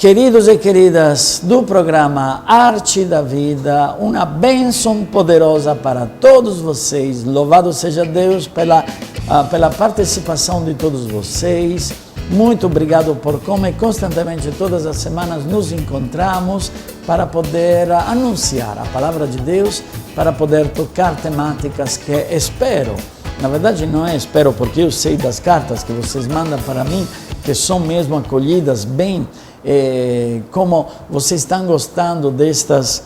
Queridos e queridas do programa Arte da Vida, uma bênção poderosa para todos vocês. Louvado seja Deus pela participação de todos vocês. Muito obrigado por como constantemente, todas as semanas, nos encontramos para poder anunciar a palavra de Deus, para poder tocar temáticas que espero. Na verdade, não é espero, porque eu sei das cartas que vocês mandam para mim, que são mesmo acolhidas bem. Como vocês estão gostando destes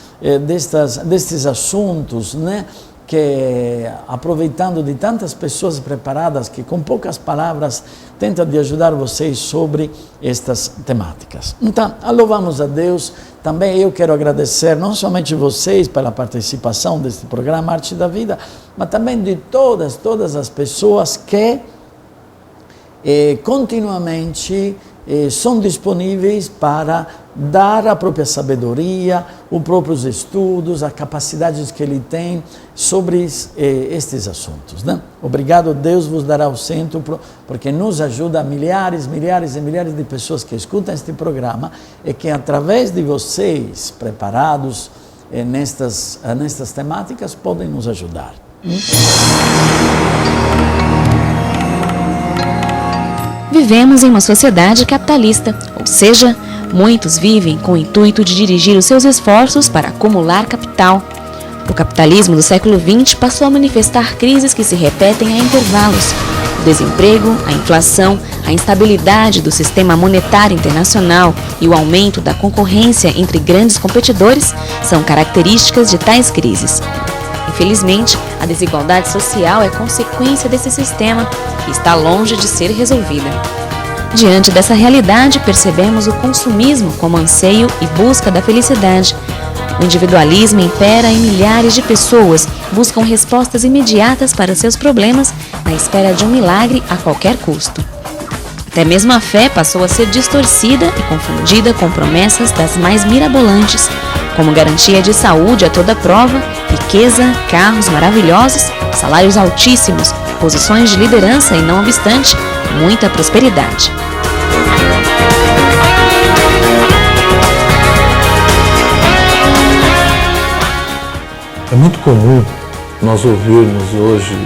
assuntos, né? Que aproveitando de tantas pessoas preparadas que com poucas palavras tentam de ajudar vocês sobre estas temáticas. Então, louvamos a Deus. Também eu quero agradecer não somente vocês pela participação deste programa Arte da Vida, mas também de todas as pessoas que continuamente são disponíveis para dar a própria sabedoria, os próprios estudos, as capacidades que ele tem sobre estes assuntos, né? Obrigado, Deus vos dará o centro, porque nos ajuda milhares de pessoas que escutam este programa e que através de vocês preparados nestas temáticas podem nos ajudar. Vivemos em uma sociedade capitalista, ou seja, muitos vivem com o intuito de dirigir os seus esforços para acumular capital. O capitalismo do século XX passou a manifestar crises que se repetem a intervalos. O desemprego, a inflação, a instabilidade do sistema monetário internacional e o aumento da concorrência entre grandes competidores são características de tais crises. Infelizmente, a desigualdade social é consequência desse sistema e está longe de ser resolvida. Diante dessa realidade, percebemos o consumismo como anseio e busca da felicidade. O individualismo impera e milhares de pessoas buscam respostas imediatas para seus problemas na espera de um milagre a qualquer custo. Até mesmo a fé passou a ser distorcida e confundida com promessas das mais mirabolantes, como garantia de saúde a toda prova, riqueza, carros maravilhosos, salários altíssimos, posições de liderança e, não obstante, muita prosperidade. É muito comum nós ouvirmos hoje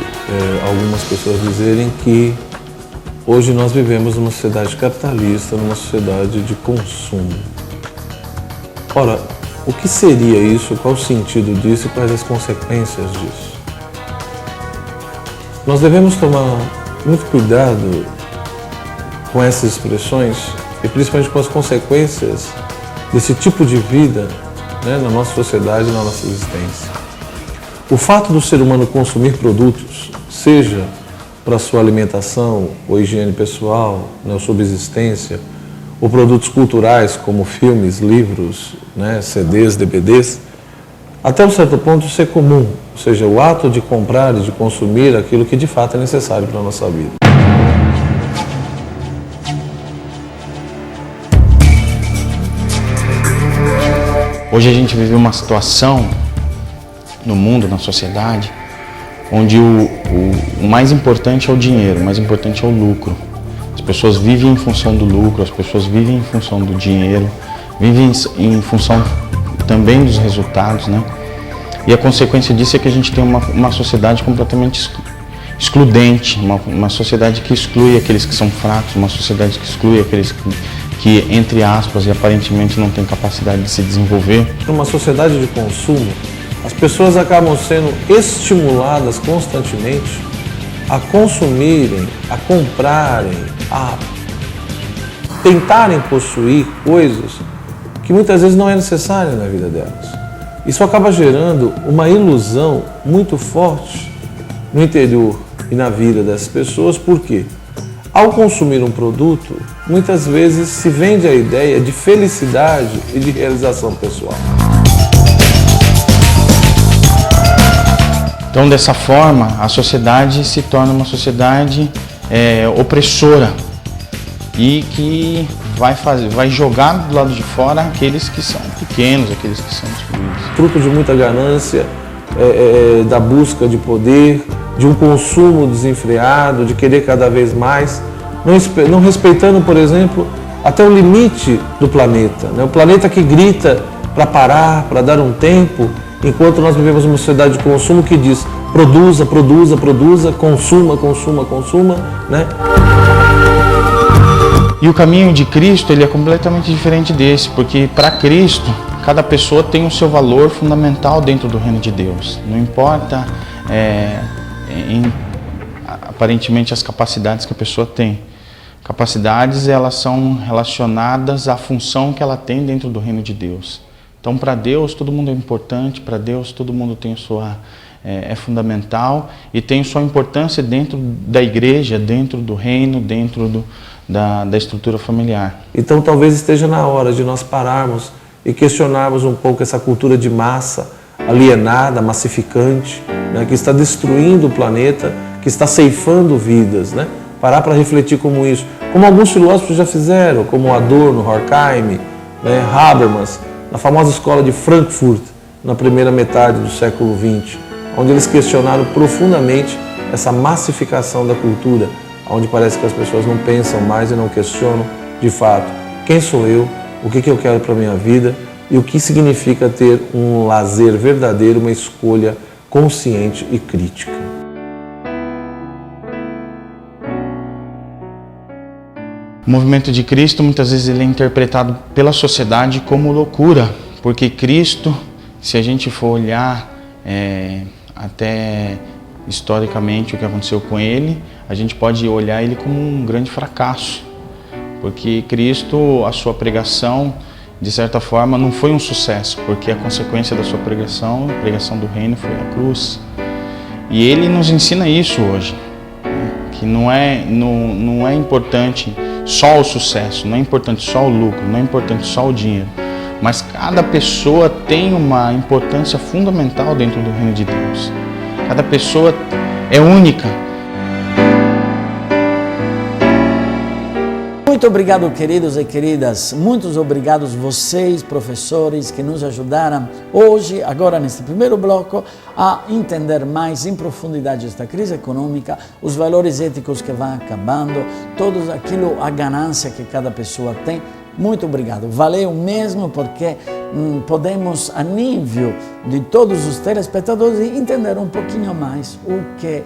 algumas pessoas dizerem que hoje nós vivemos numa sociedade capitalista, numa sociedade de consumo. Ora, o que seria isso? Qual o sentido disso e quais as consequências disso? Nós devemos tomar muito cuidado com essas expressões e principalmente com as consequências desse tipo de vida, né, na nossa sociedade e na nossa existência. O fato do ser humano consumir produtos, seja para sua alimentação ou higiene pessoal, né, subsistência, ou produtos culturais como filmes, livros, né, CDs, DVDs, até um certo ponto isso é comum, ou seja, o ato de comprar e de consumir aquilo que de fato é necessário para a nossa vida. Hoje a gente vive uma situação no mundo, na sociedade, onde o mais importante é o dinheiro, o mais importante é o lucro. As pessoas vivem em função do lucro, as pessoas vivem em função do dinheiro, vivem em função também dos resultados, né? E a consequência disso é que a gente tem uma sociedade completamente excludente, uma sociedade que exclui aqueles que são fracos, uma sociedade que exclui aqueles que, entre aspas, e aparentemente não têm capacidade de se desenvolver. Numa sociedade de consumo, as pessoas acabam sendo estimuladas constantemente a consumirem, a comprarem, a tentarem possuir coisas que muitas vezes não é necessária na vida delas. Isso acaba gerando uma ilusão muito forte no interior e na vida dessas pessoas, porque ao consumir um produto, muitas vezes se vende a ideia de felicidade e de realização pessoal. Então, dessa forma, a sociedade se torna uma sociedade opressora e que vai jogar do lado de fora aqueles que são pequenos, aqueles que são excluídos. Fruto de muita ganância, da busca de poder, de um consumo desenfreado, de querer cada vez mais, não respeitando, por exemplo, até o limite do planeta, né? O planeta que grita para parar, para dar um tempo, enquanto nós vivemos uma sociedade de consumo que diz produza, produza, produza, consuma, consuma, consuma, né? E o caminho de Cristo, ele é completamente diferente desse, porque para Cristo, cada pessoa tem o seu valor fundamental dentro do reino de Deus. Não importa aparentemente as capacidades que a pessoa tem. Capacidades, elas são relacionadas à função que ela tem dentro do reino de Deus. Então, para Deus, todo mundo é importante, para Deus, todo mundo tem é fundamental e tem sua importância dentro da igreja, dentro do reino, dentro da estrutura familiar. Então, talvez esteja na hora de nós pararmos e questionarmos um pouco essa cultura de massa, alienada, massificante, né, que está destruindo o planeta, que está ceifando vidas, né? Parar para refletir como isso, como alguns filósofos já fizeram, como Adorno, Horkheim, né, Habermas, na famosa escola de Frankfurt, na primeira metade do século XX, onde eles questionaram profundamente essa massificação da cultura, onde parece que as pessoas não pensam mais e não questionam, de fato, quem sou eu, o que eu quero para a minha vida e o que significa ter um lazer verdadeiro, uma escolha consciente e crítica. O movimento de Cristo, muitas vezes, ele é interpretado pela sociedade como loucura, porque Cristo, se a gente for olhar até historicamente o que aconteceu com ele, a gente pode olhar ele como um grande fracasso, porque Cristo, a sua pregação, de certa forma, não foi um sucesso, porque a consequência da sua pregação, a pregação do reino, foi a cruz. E ele nos ensina isso hoje, que não é importante só o sucesso, não é importante só o lucro, não é importante só o dinheiro, mas cada pessoa tem uma importância fundamental dentro do reino de Deus. Cada pessoa é única. Muito obrigado, queridos e queridas. Muitos obrigados vocês, professores, que nos ajudaram hoje, agora neste primeiro bloco, a entender mais em profundidade esta crise econômica, os valores éticos que vão acabando, tudo aquilo, a ganância que cada pessoa tem. Muito obrigado. Valeu mesmo, porque podemos, a nível de todos os telespectadores, entender um pouquinho mais o que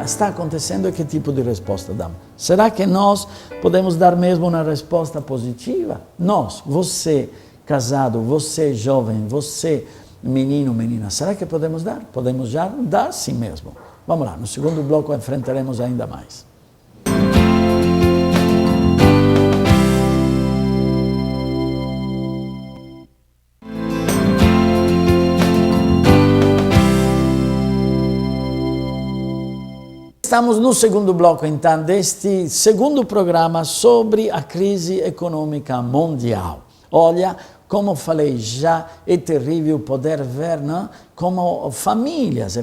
está acontecendo e que tipo de resposta damos. Será que nós podemos dar mesmo uma resposta positiva? Nós, você casado, você jovem, você menino, menina, será que podemos dar? Podemos já dar sim mesmo. Vamos lá, no segundo bloco enfrentaremos ainda mais. Estamos no segundo bloco, então, deste segundo programa sobre a crise econômica mundial. Olha, como falei já, é terrível poder ver, não? Como famílias,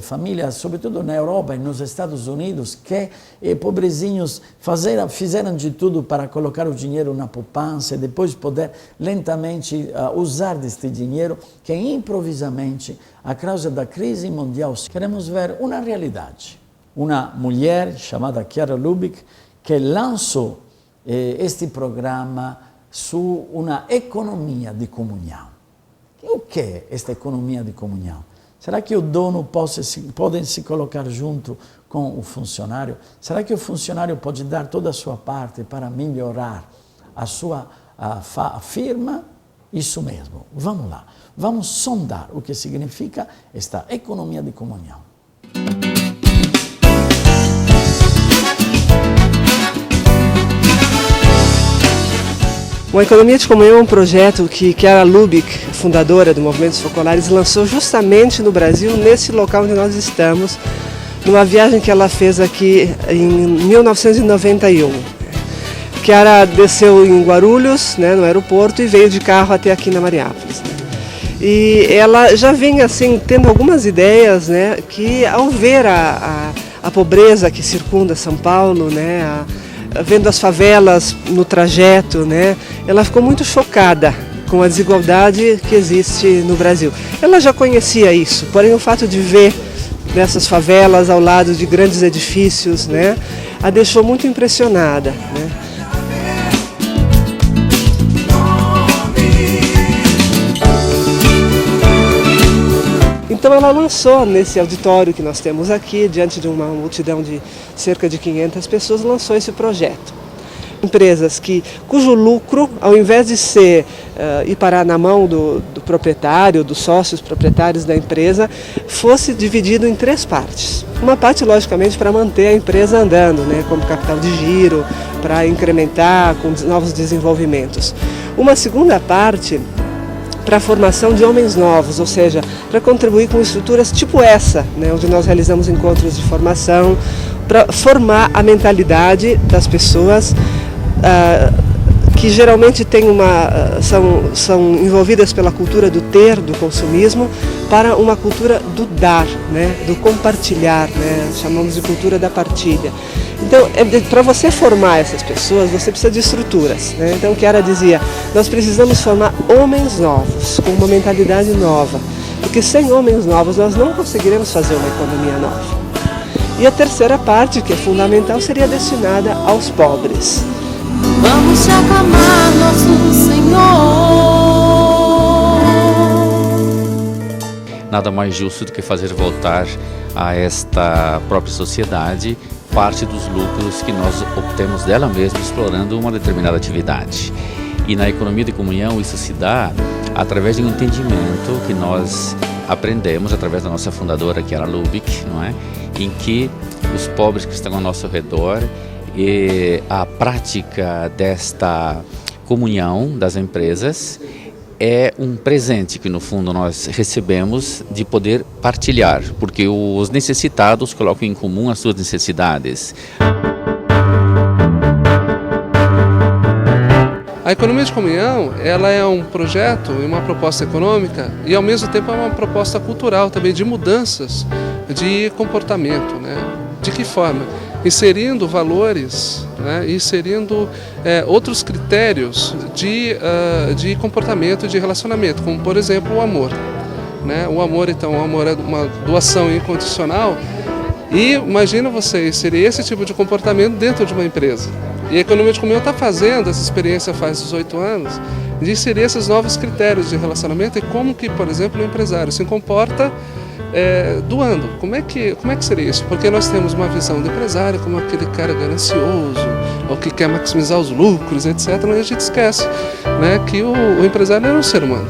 sobretudo na Europa e nos Estados Unidos, que pobrezinhos fizeram de tudo para colocar o dinheiro na poupança e depois poder lentamente usar deste dinheiro, que improvisamente, a causa da crise mundial, queremos ver uma realidade. Uma mulher chamada Chiara Lubich que lançou este programa su uma economia de comunhão. O que é esta economia de comunhão? Será que o dono pode se colocar junto com o funcionário? Será que o funcionário pode dar toda a sua parte para melhorar a sua firma? Isso mesmo. Vamos lá. Vamos sondar o que significa esta economia de comunhão. A Economia de Comunhão é um projeto que Chiara Lubich, fundadora do Movimento Focolares, lançou justamente no Brasil, nesse local onde nós estamos, numa viagem que ela fez aqui em 1991. Chiara desceu em Guarulhos, né, no aeroporto, e veio de carro até aqui na Mariápolis. E ela já vem assim, tendo algumas ideias, né, que ao ver a pobreza que circunda São Paulo, né, vendo as favelas no trajeto, né, ela ficou muito chocada com a desigualdade que existe no Brasil. Ela já conhecia isso, porém o fato de ver nessas favelas ao lado de grandes edifícios, né, a deixou muito impressionada, né. ela lançou nesse auditório que nós temos aqui, diante de uma multidão de cerca de 500 pessoas, lançou esse projeto. Empresas cujo lucro, ao invés de ir parar na mão do proprietário, dos sócios proprietários da empresa, fosse dividido em 3 partes. Uma parte, logicamente, para manter a empresa andando, né, como capital de giro, para incrementar com novos desenvolvimentos. Uma segunda parte para a formação de homens novos, ou seja, para contribuir com estruturas tipo essa, né, onde nós realizamos encontros de formação, para formar a mentalidade das pessoas que geralmente são envolvidas pela cultura do ter, do consumismo, para uma cultura do dar, né, do compartilhar, né, chamamos de cultura da partilha. Então, para você formar essas pessoas, você precisa de estruturas, né? Então, Chiara dizia, nós precisamos formar homens novos, com uma mentalidade nova, porque sem homens novos nós não conseguiremos fazer uma economia nova. E a terceira parte, que é fundamental, seria destinada aos pobres. Vamos te aclamar, nosso Senhor. Nada mais justo do que fazer voltar a esta própria sociedade parte dos lucros que nós obtemos dela mesma explorando uma determinada atividade. E na economia de comunhão isso se dá através de um entendimento que nós aprendemos através da nossa fundadora, que era a Lubick, não é? Em que os pobres que estão ao nosso redor e a prática desta comunhão das empresas é um presente que no fundo nós recebemos de poder partilhar, porque os necessitados colocam em comum as suas necessidades. A economia de comunhão, ela é um projeto e uma proposta econômica e ao mesmo tempo é uma proposta cultural também de mudanças de comportamento, né? De que forma? Inserindo valores, né? Inserindo outros critérios de comportamento e de relacionamento, como por exemplo o amor, né? O amor, então, o amor é uma doação incondicional e imagina você inserir esse tipo de comportamento dentro de uma empresa. E a economia de comunhão está fazendo essa experiência faz 18 anos de inserir esses novos critérios de relacionamento e como que, por exemplo, o empresário se comporta doando. Como é que seria isso? Porque nós temos uma visão do empresário como aquele cara ganancioso, ou que quer maximizar os lucros, etc. E a gente esquece, né, que o empresário é um ser humano,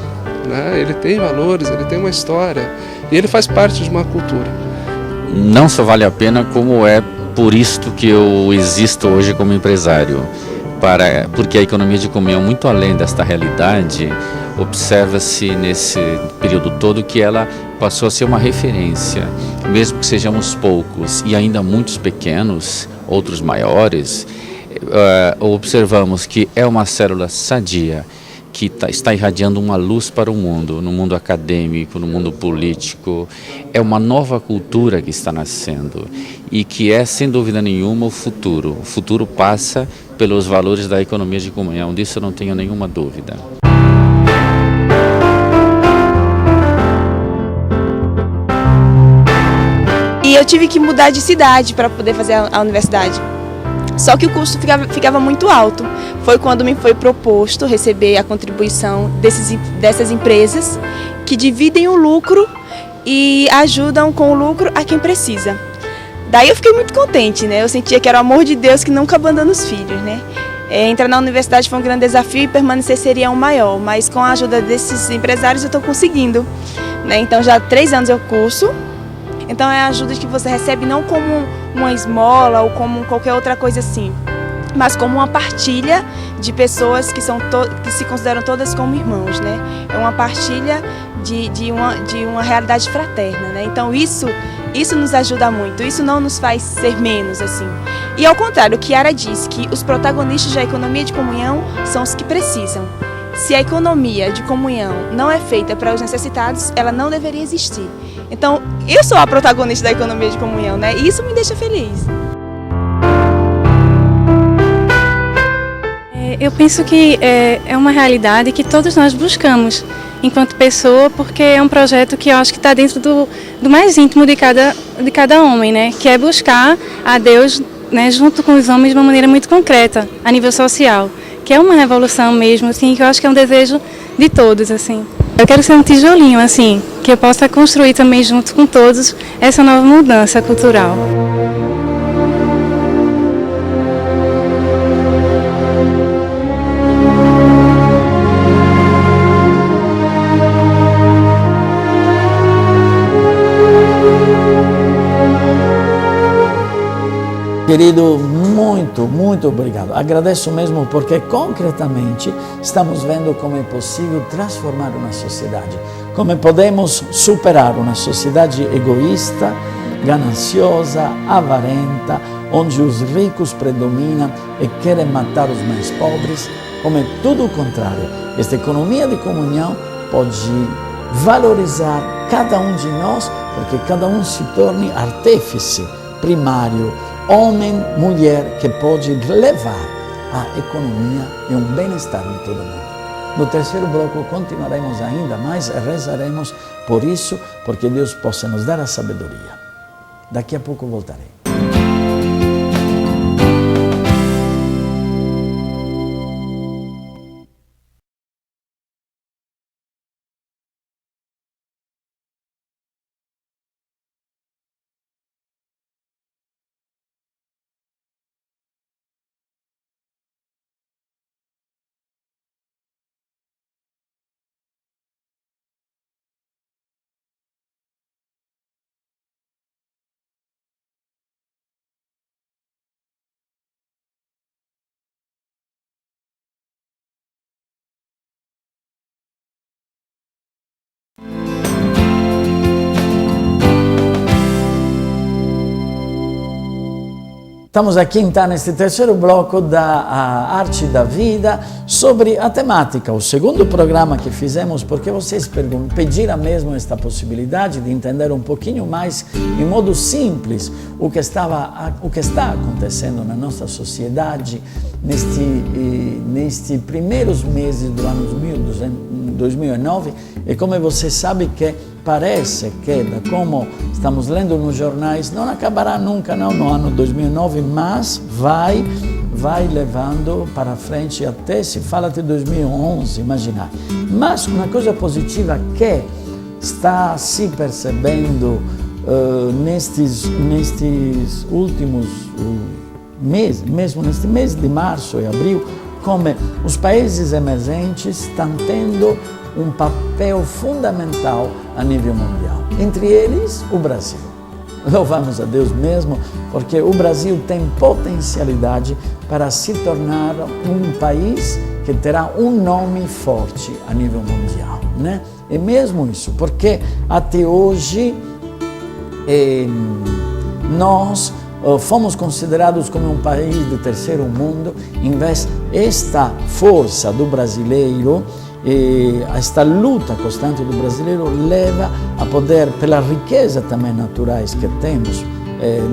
né? Ele tem valores, ele tem uma história e ele faz parte de uma cultura. Não só vale a pena, como é por isto que eu existo hoje como empresário. Porque a economia de comunhão, muito além desta realidade, observa-se nesse período todo que ela passou a ser uma referência, mesmo que sejamos poucos e ainda muitos pequenos, outros maiores, observamos que é uma célula sadia, que está irradiando uma luz para o mundo, no mundo acadêmico, no mundo político. É uma nova cultura que está nascendo e que é, sem dúvida nenhuma, o futuro. O futuro passa pelos valores da economia de comunhão, disso eu não tenho nenhuma dúvida. E eu tive que mudar de cidade para poder fazer a universidade. Só que o custo ficava muito alto. Foi quando me foi proposto receber a contribuição dessas empresas que dividem o lucro e ajudam com o lucro a quem precisa. Daí eu fiquei muito contente, né? Eu sentia que era o amor de Deus que nunca abandona os filhos, né? Entrar na universidade foi um grande desafio e permanecer seria um maior, mas com a ajuda desses empresários eu estou conseguindo, né? Então já há 3 anos eu curso. Então é a ajuda que você recebe não como uma esmola ou como qualquer outra coisa assim, mas como uma partilha de pessoas que se consideram todas como irmãos, né? É uma partilha de uma realidade fraterna, né? Então isso nos ajuda muito, isso não nos faz ser menos assim. E ao contrário, Chiara diz que os protagonistas da economia de comunhão são os que precisam. Se a economia de comunhão não é feita para os necessitados, ela não deveria existir. Então, eu sou a protagonista da economia de comunhão, né? E isso me deixa feliz. Eu penso que é uma realidade que todos nós buscamos enquanto pessoa, porque é um projeto que eu acho que está dentro do mais íntimo de cada homem, né? Que é buscar a Deus, né, junto com os homens de uma maneira muito concreta, a nível social. Que é uma revolução mesmo, assim, que eu acho que é um desejo de todos, assim. Eu quero ser um tijolinho, assim, que eu possa construir também junto com todos essa nova mudança cultural. Querido, muito obrigado. Agradeço mesmo porque concretamente estamos vendo como é possível transformar uma sociedade, como podemos superar uma sociedade egoísta, gananciosa, avarenta, onde os ricos predominam e querem matar os mais pobres, como é tudo o contrário. Esta economia de comunhão pode valorizar cada um de nós, porque cada um se torne artífice primário, homem, mulher, que pode levar a economia e um bem-estar de todo mundo. No terceiro bloco continuaremos ainda mais, rezaremos por isso, porque Deus possa nos dar a sabedoria. Daqui a pouco voltarei. Estamos aqui então neste terceiro bloco da Arte da Vida sobre a temática, o segundo programa que fizemos, porque vocês pediram mesmo esta possibilidade de entender um pouquinho mais, em modo simples, o que está acontecendo na nossa sociedade nestes primeiros meses do ano 2009, e como você sabe que parece que, como estamos lendo nos jornais, não acabará nunca não, no ano 2009, mas vai levando para frente até, se fala de 2011, imaginar. Mas uma coisa positiva que está se percebendo nestes últimos meses, mesmo neste mês de março e abril, como os países emergentes estão tendo um papel fundamental a nível mundial. Entre eles, o Brasil. Louvamos a Deus mesmo, porque o Brasil tem potencialidade para se tornar um país que terá um nome forte a nível mundial, né? E mesmo isso, porque até hoje nós fomos considerados como um país de terceiro mundo, em vez esta força do brasileiro, esta luta constante do brasileiro leva a poder, pela riqueza também naturais que temos,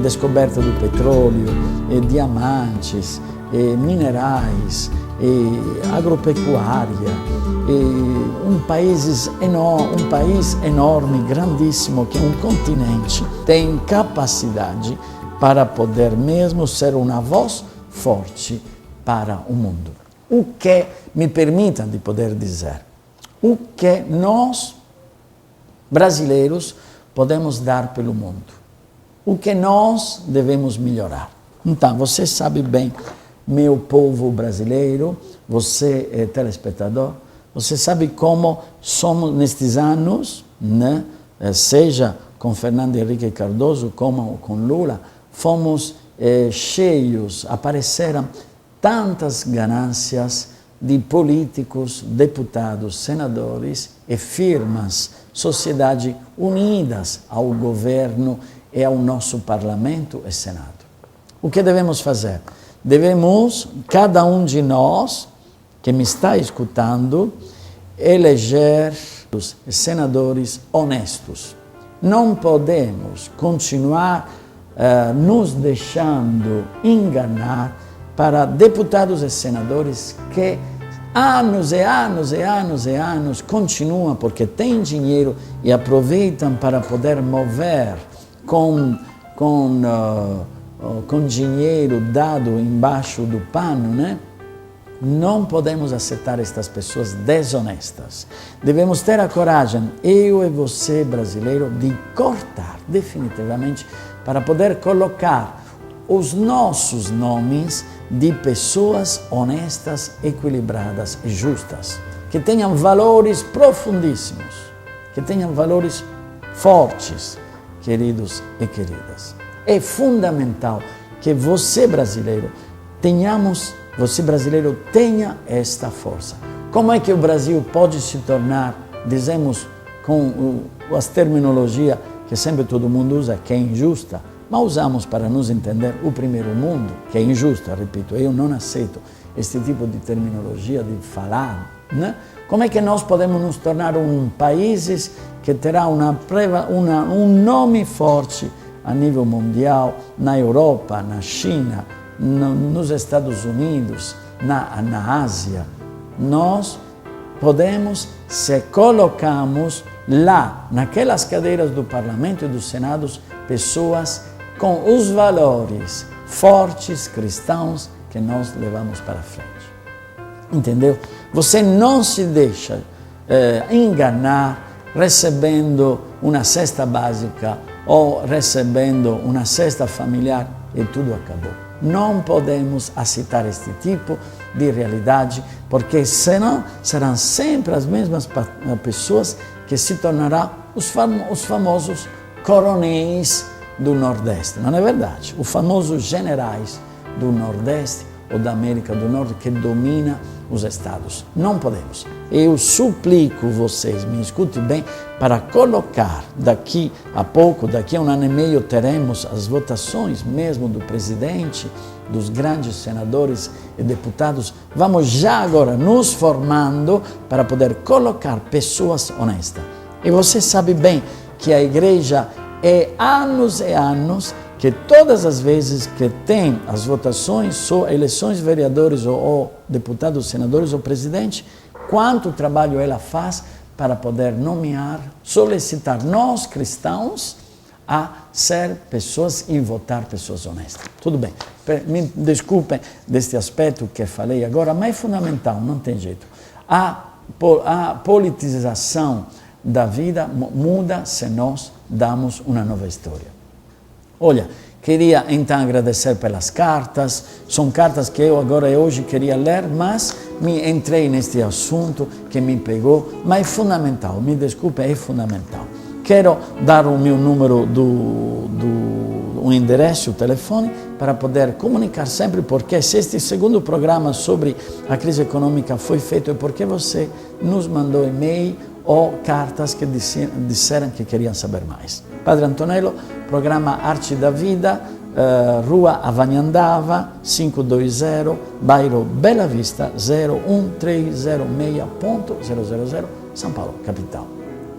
descoberta do petróleo, diamantes, minerais, agropecuária, um país enorme, grandíssimo, que é um continente, tem capacidade para poder mesmo ser uma voz forte para o mundo. O que me permitam de poder dizer, o que nós, brasileiros, podemos dar pelo mundo, o que nós devemos melhorar. Então, você sabe bem, meu povo brasileiro, você é telespectador, você sabe como somos nestes anos, né? Seja com Fernando Henrique Cardoso, como com Lula, fomos cheios, apareceram tantas ganâncias de políticos, deputados, senadores e firmas, sociedade unidas ao governo e ao nosso parlamento e senado. O que devemos fazer? Devemos, cada um de nós que me está escutando, eleger os senadores honestos. Não podemos continuar nos deixando enganar para deputados e senadores que anos e anos continuam porque têm dinheiro e aproveitam para poder mover com dinheiro dado embaixo do pano, né? Não podemos aceitar estas pessoas desonestas. Devemos ter a coragem, eu e você, brasileiro, de cortar definitivamente para poder colocar os nossos nomes de pessoas honestas, equilibradas e justas, que tenham valores profundíssimos, que tenham valores fortes, queridos e queridas. É fundamental que você brasileiro tenha esta força. Como é que o Brasil pode se tornar, dizemos com as terminologias que sempre todo mundo usa, que é injusta, mas usamos para nos entender o primeiro mundo, que é injusta, repito, eu não aceito este tipo de terminologia de falar, né? Como é que nós podemos nos tornar países que terá um nome forte a nível mundial, na Europa, na China, nos Estados Unidos, na Ásia? Nós podemos, se colocamos lá, naquelas cadeiras do Parlamento e dos Senados, pessoas com os valores fortes cristãos que nós levamos para frente. Entendeu? Você não se deixa enganar recebendo uma cesta básica ou recebendo uma cesta familiar e tudo acabou. Não podemos aceitar este tipo de realidade, porque senão serão sempre as mesmas pessoas que se tornarão os famosos coronéis do Nordeste. Não é verdade? Os famosos generais do Nordeste ou da América do Norte que domina os estados. Não podemos. Eu suplico vocês, me escutem bem, para colocar daqui a pouco, daqui a um ano e meio, teremos as votações mesmo do presidente, dos grandes senadores e deputados. Vamos já agora nos formando para poder colocar pessoas honestas. E você sabe bem que a igreja é anos e anos que todas as vezes que tem as votações, ou eleições de vereadores ou deputados, senadores ou presidente, quanto trabalho ela faz para poder nomear, solicitar nós cristãos a ser pessoas e votar pessoas honestas. Tudo bem, me desculpem deste aspecto que falei agora, mas é fundamental, não tem jeito. A politização da vida muda se nós damos uma nova história. Olha, queria então agradecer pelas cartas, são cartas que eu agora e hoje queria ler, mas me entrei neste assunto que me pegou, mas é fundamental, me desculpe, é fundamental. Quero dar o meu número o endereço, o telefone, para poder comunicar sempre, porque se este segundo programa sobre a crise econômica foi feito é porque você nos mandou e-mail ou cartas que disseram que queriam saber mais. Padre Antonello, programa Arte da Vida, Rua Avagnandava, 520, bairro Bela Vista, 01306.000, São Paulo, capital.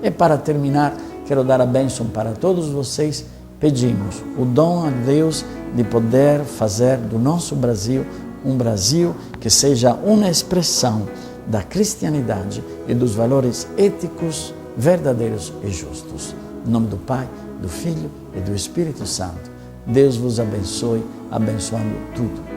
E para terminar, quero dar a bênção para todos vocês. Pedimos o dom a Deus de poder fazer do nosso Brasil um Brasil que seja uma expressão da cristianidade e dos valores éticos verdadeiros e justos. Em nome do Pai, do Filho e do Espírito Santo. Deus vos abençoe, abençoando tudo.